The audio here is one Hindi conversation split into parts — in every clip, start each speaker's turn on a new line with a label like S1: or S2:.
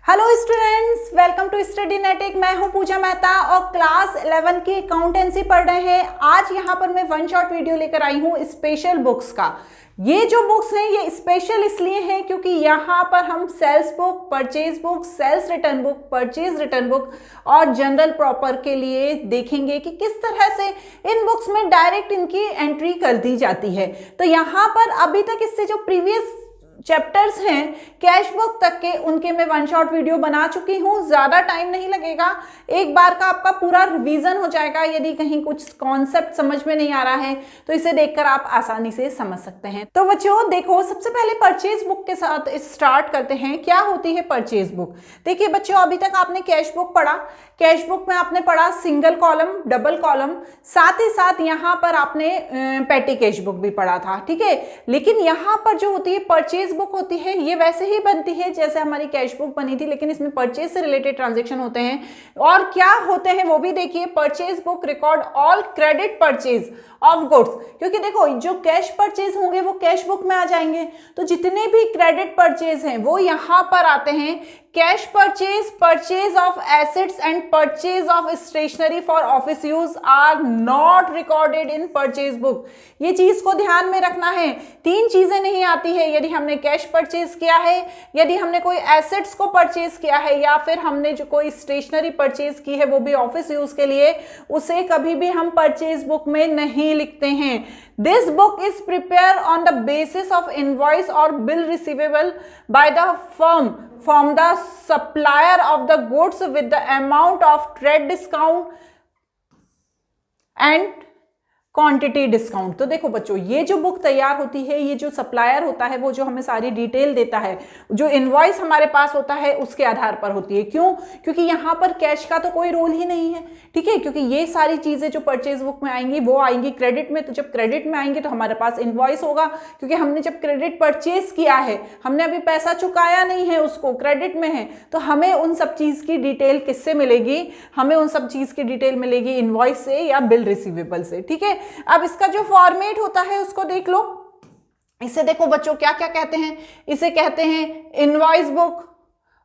S1: Hello students, welcome to Studynetic. मैं हूं पूजा मेहता और क्लास 11 की अकाउंटेंसी पढ़ रहे हैं। आज यहां पर मैं वन शॉट वीडियो लेकर आई हूं स्पेशल बुक्स का। ये जो बुक्स हैं ये स्पेशल इसलिए हैं क्योंकि यहाँ पर हम sales book, purchase book, sales return book, purchase return book और जनरल प्रॉपर के लिए देखेंगे कि किस तरह से इन बुक्स में डायरेक्ट इनकी एंट्री कर दी जाती है। तो यहाँ पर अभी तक इससे जो प्रीवियस चैप्टर्स हैं कैश बुक तक के, उनके मैं वन शॉट वीडियो बना चुकी हूँ। ज़्यादा टाइम नहीं लगेगा, एक बार का आपका पूरा रिवीजन हो जाएगा। यदि कहीं कुछ कॉन्सेप्ट समझ में नहीं आ रहा है तो इसे देखकर आप आसानी से समझ सकते हैं। तो बच्चों देखो, सबसे पहले परचेज बुक के साथ स्टार्ट करते हैं। क्या होती है परचेज बुक? देखिए बच्चों, अभी तक आपने कैश बुक पढ़ा। कैश बुक में आपने पढ़ा सिंगल कॉलम, डबल कॉलम, साथ ही साथ यहाँ पर आपने पेटी कैश बुक भी पढ़ा था, ठीक है। लेकिन यहाँ पर जो होती है परचेज बुक होती है, ये वैसे ही बनती है जैसे हमारी कैश बुक बनी थी, लेकिन इसमें परचेज से रिलेटेड ट्रांजैक्शन होते हैं। और क्या होते हैं वो भी देखिए। Purchase book record all credit purchase of goods, क्योंकि देखो जो कैश परचेज होंगे वो कैश बुक में आ जाएंगे, तो जितने भी क्रेडिट परचेज हैं वो यहाँ पर आते हैं। Cash purchase, purchase of assets and purchase of stationery for office use are not recorded in purchase book. ये चीज को ध्यान में रखना है। तीन चीजें नहीं आती है। यदि हमने कैश परचेज किया है, यदि हमने कोई एसेट्स को परचेज किया है, या फिर हमने जो कोई स्टेशनरी परचेज की है वो भी ऑफिस यूज के लिए, उसे कभी भी हम परचेज बुक में नहीं लिखते हैं। This book is prepare on the basis of invoice और bill receivable by the firm from the supplier of the goods with the amount of trade discount and quantity discount. तो देखो बच्चों, ये जो बुक तैयार होती है, ये जो सप्लायर होता है वो जो हमें सारी डिटेल देता है, जो इनवॉइस हमारे पास होता है उसके आधार पर होती है। क्यों? क्योंकि यहाँ पर कैश का तो कोई रोल ही नहीं है, ठीक है। क्योंकि ये सारी चीजें जो परचेज बुक में आएंगी वो आएंगी क्रेडिट में। तो जब क्रेडिट में आएंगे तो हमारे पास इनवॉइस होगा, क्योंकि हमने जब क्रेडिट परचेज किया है, हमने अभी पैसा चुकाया नहीं है, उसको क्रेडिट में है, तो हमें उन सब चीज की डिटेल किससे मिलेगी? हमें उन सब चीज की डिटेल मिलेगी इनवॉइस से या बिल रिसीवेबल से, ठीक है। अब इसका जो फॉर्मेट होता है उसको देख लो। इसे देखो बच्चों क्या क्या कहते हैं। इसे कहते हैं invoice book,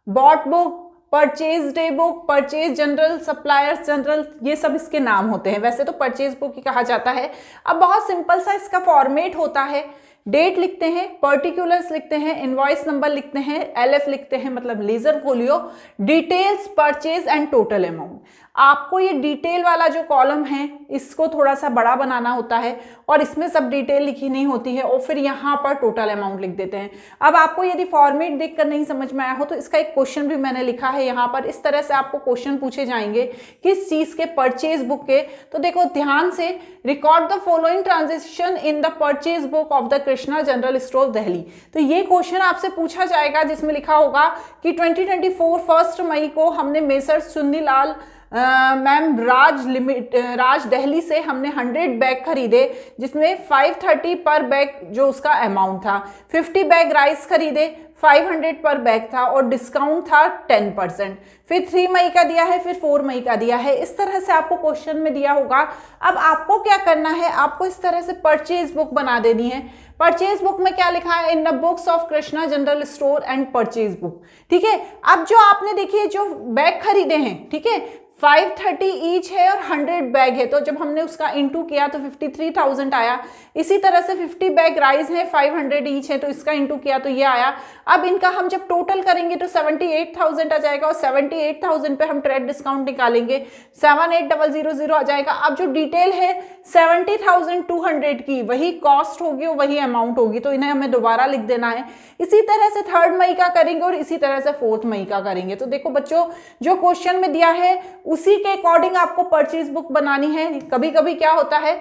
S1: bought book, purchase day book, purchase journal, suppliers journal, ये सब इसके नाम होते हैं। वैसे तो परचेज बुक ही कहा जाता है। अब बहुत सिंपल सा इसका फॉर्मेट होता है। डेट लिखते हैं, पर्टिकुलर्स लिखते हैं, इनवॉइस नंबर लिखते हैं, एलएफ लिखते हैं मतलब ledger folio, details, purchase and total amount. आपको ये डिटेल वाला जो कॉलम है इसको थोड़ा सा बड़ा बनाना होता है और इसमें सब डिटेल लिखी नहीं होती है, और फिर यहाँ पर टोटल अमाउंट लिख देते हैं। अब आपको यदि फॉर्मेट देखकर नहीं समझ में आया हो तो इसका एक क्वेश्चन भी मैंने लिखा है यहाँ पर। इस तरह से आपको क्वेश्चन पूछे जाएंगे किस चीज के? परचेज बुक के। तो देखो ध्यान से, record the following transaction in the purchase book of the Krishna general store Delhi. तो ये क्वेश्चन आपसे पूछा जाएगा जिसमें लिखा होगा कि 2024 1 मई को हमने मेसर्स चुन्नीलाल मैम राज दिल्ली से हमने 100 बैग खरीदे, जिसमें 530 पर बैग जो उसका अमाउंट था। 50 बैग राइस खरीदे, 500 पर बैग था और डिस्काउंट था 10%। फिर 3 मई का दिया है, फिर 4 मई का दिया है। इस तरह से आपको क्वेश्चन में दिया होगा। अब आपको क्या करना है, आपको इस तरह से परचेज बुक बना देनी है। परचेज बुक में क्या लिखा है? In the books of Krishna general store and purchase book, ठीक है। अब जो आपने देखिए जो बैग खरीदे हैं, ठीक है, 530 ईच है और 100 बैग है, तो जब हमने उसका इंटू किया तो 53,000 आया। इसी तरह से 50 बैग राइस है, 500 ईच है, तो इसका इंटू किया तो ये आया। अब इनका हम जब टोटल करेंगे तो 78,000 आ जाएगा, और 78,000 पे हम ट्रेड डिस्काउंट निकालेंगे, 78,000 आ जाएगा। अब जो डिटेल है 70,200 की, वही कॉस्ट होगी और वही अमाउंट होगी, तो इन्हें हमें दोबारा लिख देना है। इसी तरह से 3 मई का करेंगे और इसी तरह से 4 मई का करेंगे। तो देखो बच्चों, जो क्वेश्चन में दिया है उसी के अकॉर्डिंग आपको परचेज बुक बनानी है। कभी कभी क्या होता है,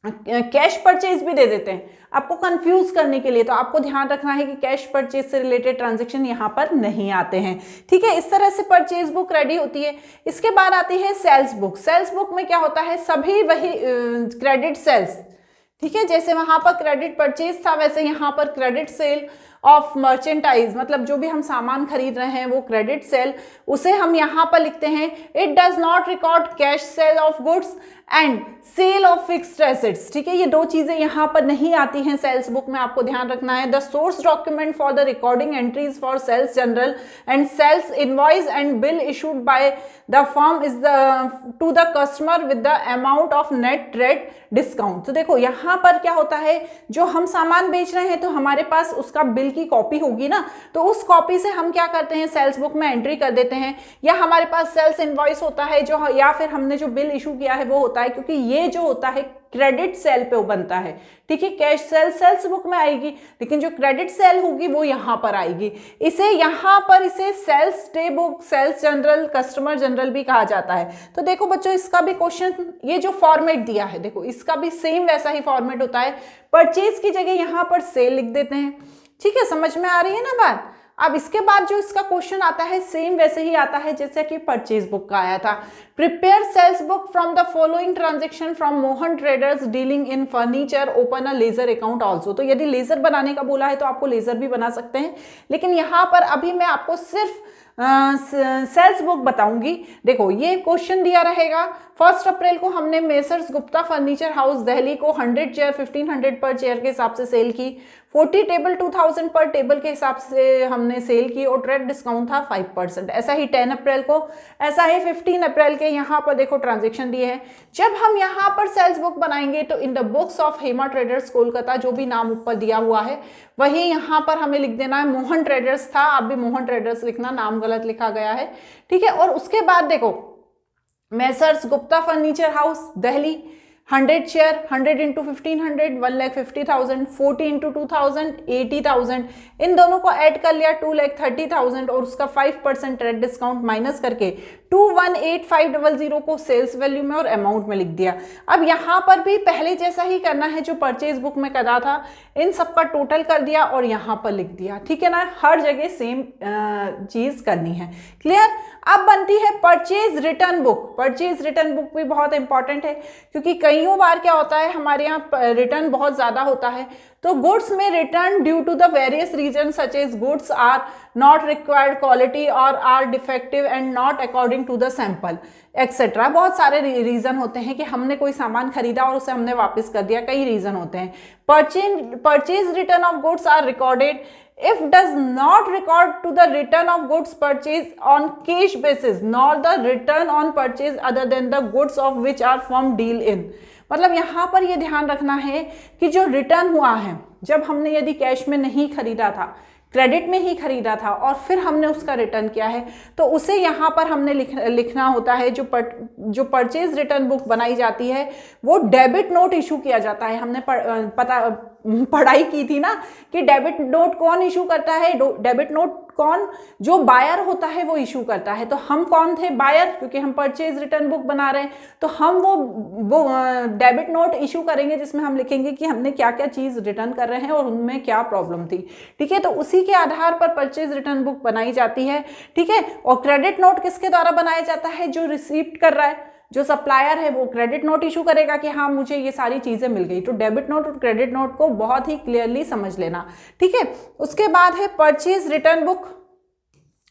S1: कैश परचेज भी दे देते हैं आपको कंफ्यूज करने के लिए, तो आपको ध्यान रखना है कि कैश परचेज से रिलेटेड ट्रांजैक्शन यहाँ पर नहीं आते हैं, ठीक है। इस तरह से परचेज बुक रेडी होती है। इसके बाद आती है सेल्स बुक। सेल्स बुक में क्या होता है, सभी वही क्रेडिट सेल्स, ठीक है। जैसे वहां पर क्रेडिट परचेज था वैसे यहाँ पर क्रेडिट सेल, ऑफ मर्चेंटाइज, मतलब जो भी हम सामान खरीद रहे हैं वो क्रेडिट सेल, उसे हम यहाँ पर लिखते हैं it does not record cash sale of goods and sale of fixed assets. ठीक है, ये दो चीजें यहाँ पर नहीं आती हैं सेल्स बुक में, आपको ध्यान रखना है। The source document for the recording entries for sales journal and sales invoice and bill issued by the firm is to the customer with the amount of net trade discount. तो देखो यहाँ पर क्या होता है, जो हम सामान बेच रहे हैं तो हमारे पास उसका बिल की कॉपी होगी ना, तो उस कॉपी से हम क्या करते हैं सेल्स बुक में एंट्री कर देते हैं, या हमारे पास सेल्स इनवॉइस होता है जो, या फिर हमने जो बिल इशू किया है वो होता है, क्योंकि ये जो होता है क्रेडिट सेल पे बनता है। ठीक है, कैश सेल सेल्स बुक में आएगी, लेकिन जो क्रेडिट सेल होगी वो यहाँ पर आएगी। इसे यहाँ पर इसे sales day book, sales journal, customer journal भी कहा जाता है। तो देखो बच्चों, इसका भी क्वेश्चन, ये जो फॉर्मेट दिया है देखो, इसका भी सेम वैसा ही फॉर्मेट होता है। परचेज की जगह यहाँ पर सेल लिख देते हैं। ठीक है, समझ में आ रही है ना बात। अब इसके बाद जो इसका क्वेश्चन आता है सेम वैसे ही आता है जैसे कि परचेज बुक का आया था। Prepare sales book from the following transaction from Mohan traders dealing in furniture, open a ledger account also. तो यदि लेजर बनाने का बोला है तो आपको लेजर भी बना सकते हैं, लेकिन यहाँ पर अभी मैं आपको सिर्फ सेल्स बुक बताऊंगी। देखो ये क्वेश्चन दिया रहेगा, 1 अप्रैल को हमने messrs Gupta furniture house Delhi को 100 चेयर 1500 पर चेयर के हिसाब से सेल की, 40 टेबल 2000 पर टेबल के हिसाब से हमने सेल की और ट्रेड डिस्काउंट था 5%। ऐसा ही 10 अप्रैल को, ऐसा ही 15 अप्रैल के यहाँ पर देखो ट्रांजेक्शन दिए हैं। जब हम यहाँ पर सेल्स बुक बनाएंगे तो in the books of Hema traders Kolkata, जो भी नाम ऊपर दिया हुआ है वही यहाँ पर हमें लिख देना है। मोहन ट्रेडर्स था, आप भी मोहन ट्रेडर्स लिखना, नाम गलत लिखा गया है। ठीक है, और उसके बाद देखो messrs Gupta furniture house Delhi 100 chair, 100 into 1500 1,50,000, 40 into 2000 80,000, इन दोनों को ऐड कर लिया 2,30,000 और उसका 5% ट्रेड डिस्काउंट माइनस करके 218500 को सेल्स वैल्यू में और अमाउंट में लिख दिया। अब यहाँ पर भी पहले जैसा ही करना है जो परचेज बुक में करा था, इन सबका टोटल कर दिया और यहाँ पर लिख दिया। ठीक है ना, हर जगह सेम चीज करनी है। क्लियर। अब बनती है purchase return book. Purchase return book भी बहुत इंपॉर्टेंट है, क्योंकि कईयों बार क्या होता है हमारे यहाँ रिटर्न बहुत ज्यादा होता है, तो गुड्स में return due to the various reason such as goods are not required quality और are defective and not according to the sample etcetera. बहुत सारे रीजन होते हैं कि हमने कोई सामान खरीदा और उसे हमने वापस कर दिया, कई रीजन होते हैं। Purchase return of goods are recorded if does not record to the return of goods purchased on cash basis nor the return on purchase other than the goods of which are firm deal in। मतलब यहाँ पर ये ध्यान रखना है कि जो रिटर्न हुआ है, जब हमने यदि कैश में नहीं खरीदा था, क्रेडिट में ही खरीदा था और फिर हमने उसका रिटर्न किया है, तो उसे यहाँ पर हमने लिखना होता है। जो परचेज रिटर्न बुक बनाई जाती है वो डेबिट नोट इशू किया जाता है। हमने पढ़ाई की थी ना कि डेबिट नोट कौन इशू करता है, डेबिट नोट कौन, जो बायर होता है वो इशू करता है। तो हम कौन थे, बायर, क्योंकि हम परचेज रिटर्न बुक बना रहे हैं, तो हम वो डेबिट नोट इशू करेंगे जिसमें हम लिखेंगे कि हमने क्या क्या चीज रिटर्न कर रहे हैं और उनमें क्या प्रॉब्लम थी। ठीक है, तो उसी के आधार पर परचेज रिटर्न बुक बनाई जाती है। ठीक है, और क्रेडिट नोट किसके द्वारा बनाया जाता है, जो रिसीव्ड कर रहा है, जो सप्लायर है वो क्रेडिट नोट इशू करेगा कि हाँ मुझे ये सारी चीजें मिल गई। तो डेबिट नोट और क्रेडिट नोट को बहुत ही क्लियरली समझ लेना। ठीक है, उसके बाद है परचेज रिटर्न बुक।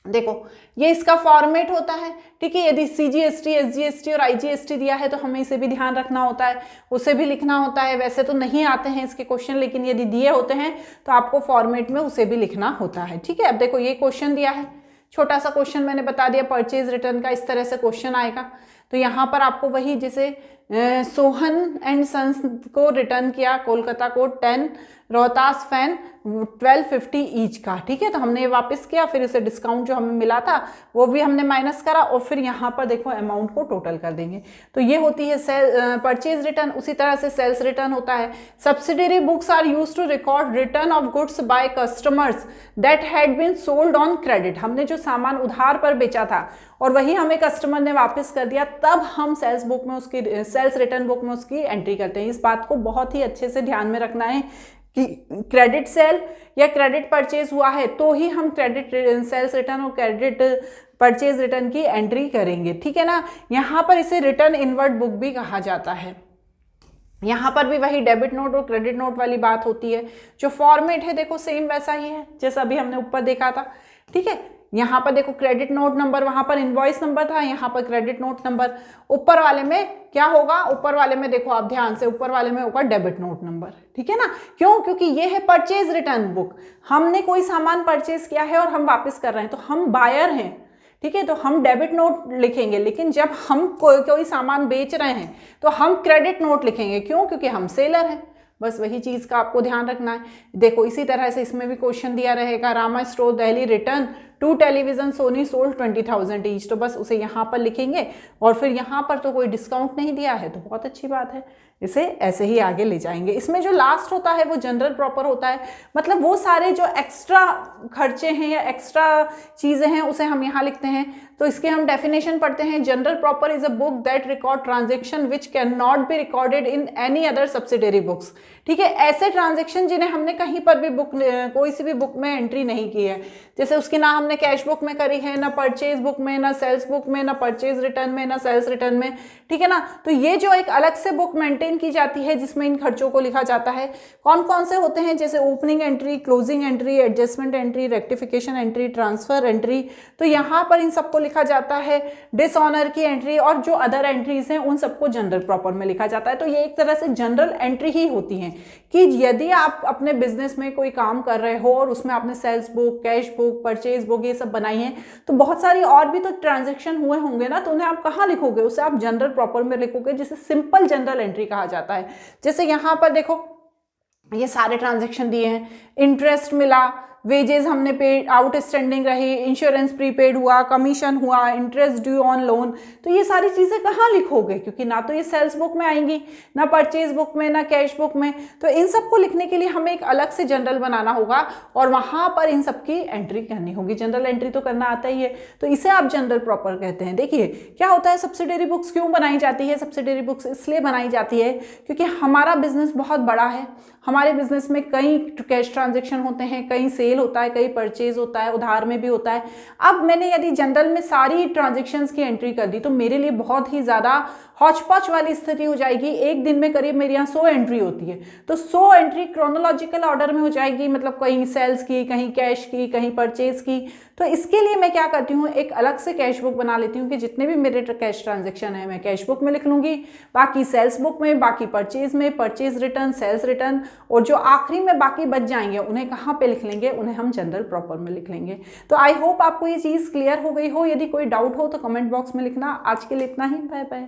S1: देखो ये इसका फॉर्मेट होता है। ठीक है, यदि CGST, SGST और IGST दिया है तो हमें इसे भी ध्यान रखना होता है, उसे भी लिखना होता है। वैसे तो नहीं आते हैं इसके क्वेश्चन, लेकिन यदि दिए होते हैं तो आपको फॉर्मेट में उसे भी लिखना होता है। ठीक है, अब देखो ये क्वेश्चन दिया है, छोटा सा क्वेश्चन मैंने बता दिया परचेज रिटर्न का, इस तरह से क्वेश्चन आएगा। तो यहाँ पर आपको वही जैसे सोहन एंड सन्स को रिटर्न किया कोलकाता को 10 रोहतास फैन 1250 ईच का। ठीक है, तो हमने ये वापस किया, फिर इसे डिस्काउंट जो हमें मिला था वो भी हमने माइनस करा और फिर यहाँ पर देखो अमाउंट को टोटल कर देंगे। तो ये होती है परचेज रिटर्न। उसी तरह से सेल्स रिटर्न होता है। Subsidiary books are used to record return of goods by customers that had been sold on credit. हमने जो सामान उधार पर बेचा था और वही हमें कस्टमर ने वापस कर दिया, तब हम सेल्स बुक में उसकी, सेल्स रिटर्न बुक में उसकी एंट्री करते हैं। इस बात को बहुत ही अच्छे से ध्यान में रखना है कि क्रेडिट सेल या क्रेडिट परचेज हुआ है तो ही हम क्रेडिट सेल्स रिटर्न और क्रेडिट परचेज रिटर्न की एंट्री करेंगे। ठीक है ना, यहाँ पर इसे रिटर्न इनवर्ड बुक भी कहा जाता है। यहाँ पर भी वही डेबिट नोट और क्रेडिट नोट वाली बात होती है। जो फॉर्मेट है देखो सेम वैसा ही है जैसा अभी हमने ऊपर देखा था, ठीक है। यहाँ पर देखो क्रेडिट नोट नंबर, वहां पर इनवॉइस नंबर था, यहाँ पर क्रेडिट नोट नंबर। ऊपर वाले में क्या होगा, ऊपर वाले में देखो आप ध्यान से, ऊपर वाले में होगा डेबिट नोट नंबर, ठीक है ना। क्यों? क्योंकि ये है परचेज रिटर्न बुक, हमने कोई सामान परचेज किया है और हम वापस कर रहे हैं, तो हम बायर हैं, ठीक है, तो हम डेबिट नोट लिखेंगे। लेकिन जब हम कोई सामान बेच रहे हैं तो हम क्रेडिट नोट लिखेंगे। क्यों? क्योंकि हम सेलर हैं। बस वही चीज़ का आपको ध्यान रखना है। देखो इसी तरह से इसमें भी क्वेश्चन दिया रहेगा, Rama store Delhi return 2 television Sony sold 20,000 each, तो बस उसे यहाँ पर लिखेंगे। और फिर यहाँ पर तो कोई डिस्काउंट नहीं दिया है तो बहुत अच्छी बात है, इसे ऐसे ही आगे ले जाएंगे। इसमें जो लास्ट होता है वो जनरल प्रॉपर होता है, मतलब वो सारे जो एक्स्ट्रा खर्चे हैं या एक्स्ट्रा चीज़ें हैं उसे हम यहाँ लिखते हैं। तो इसके हम डेफिनेशन पढ़ते हैं। General proper is a book that record transaction which can not be recorded in any other subsidiary books, ठीक है। ऐसे ट्रांजेक्शन जिन्हें हमने कहीं पर भी बुक, कोई सी भी बुक में एंट्री नहीं की है, जैसे उसकी ना हमने कैश बुक में करी है, ना परचेज बुक में, ना सेल्स बुक में, ना परचेज रिटर्न में, ना सेल्स रिटर्न में, ठीक है ना। तो ये जो एक अलग से बुक मेंटेन की जाती है जिसमें इन खर्चों को लिखा जाता है, कौन कौन से होते हैं, जैसे opening entry, closing entry, adjustment entry, rectification entry, transfer entry, तो यहाँ पर इन सबको लिखा जाता है। डिसऑनर की एंट्री और जो अदर एंट्रीज हैं उन सबको जनरल प्रॉपर में लिखा जाता है। तो ये एक तरह से जनरल एंट्री ही होती है कि यदि आप अपने बिजनेस में कोई काम कर रहे हो और उसमें आपने sales book, cash book, purchase book ये सब बनाई है, तो बहुत सारी और भी तो ट्रांजेक्शन हुए होंगे ना, तो उन्हें आप कहाँ लिखोगे, उसे आप जनरल प्रॉपर में लिखोगे, जिसे सिंपल जनरल एंट्री कहा जाता है। जैसे यहाँ पर देखो ये सारे ट्रांजेक्शन दिए हैं, इंटरेस्ट मिला, वेजेस हमने पेड, आउटस्टैंडिंग रही, इंश्योरेंस प्रीपेड हुआ, कमीशन हुआ, इंटरेस्ट ड्यू ऑन लोन, तो ये सारी चीज़ें कहाँ लिखोगे, क्योंकि ना तो ये सेल्स बुक में आएंगी, ना परचेज बुक में, ना कैश बुक में। तो इन सबको लिखने के लिए हमें एक अलग से जनरल बनाना होगा और वहाँ पर इन सबकी एंट्री करनी होगी। जनरल एंट्री तो करना आता ही है, तो इसे आप जनरल प्रॉपर कहते हैं। देखिए क्या होता है, सब्सिडरी बुक्स क्यों बनाई जाती है, सब्सिडरी बुक्स इसलिए बनाई जाती है क्योंकि हमारा बिजनेस बहुत बड़ा है, हमारे बिजनेस में कई कैश ट्रांजेक्शन होते हैं, कई सेल होता है, कई परचेज होता है, उधार में भी होता है। अब मैंने यदि जनरल में सारी ट्रांजेक्शन्स की एंट्री कर दी तो मेरे लिए बहुत ही ज़्यादा हौच-पौच वाली स्थिति हो जाएगी। एक दिन में करीब मेरे यहाँ 100 एंट्री होती है, तो 100 एंट्री क्रोनोलॉजिकल ऑर्डर में हो जाएगी, मतलब कहीं सेल्स की, कहीं कैश की, कहीं परचेज की। तो इसके लिए मैं क्या करती हूँ, एक अलग से कैश बुक बना लेती हूँ कि जितने भी मेरे कैश ट्रांजेक्शन है मैं कैश बुक में लिख लूँगी, बाकी सेल्स बुक में, बाकी परचेज में, परचेज रिटर्न, सेल्स रिटर्न, और जो आखिरी में बाकी बच जाएंगे उन्हें कहाँ पे लिख लेंगे, उन्हें हम जनरल प्रॉपर में लिख लेंगे। तो आई होप आपको ये चीज़ क्लियर हो गई हो। यदि कोई डाउट हो तो कमेंट बॉक्स में लिखना। आज के लिए इतना ही, बाय बाय।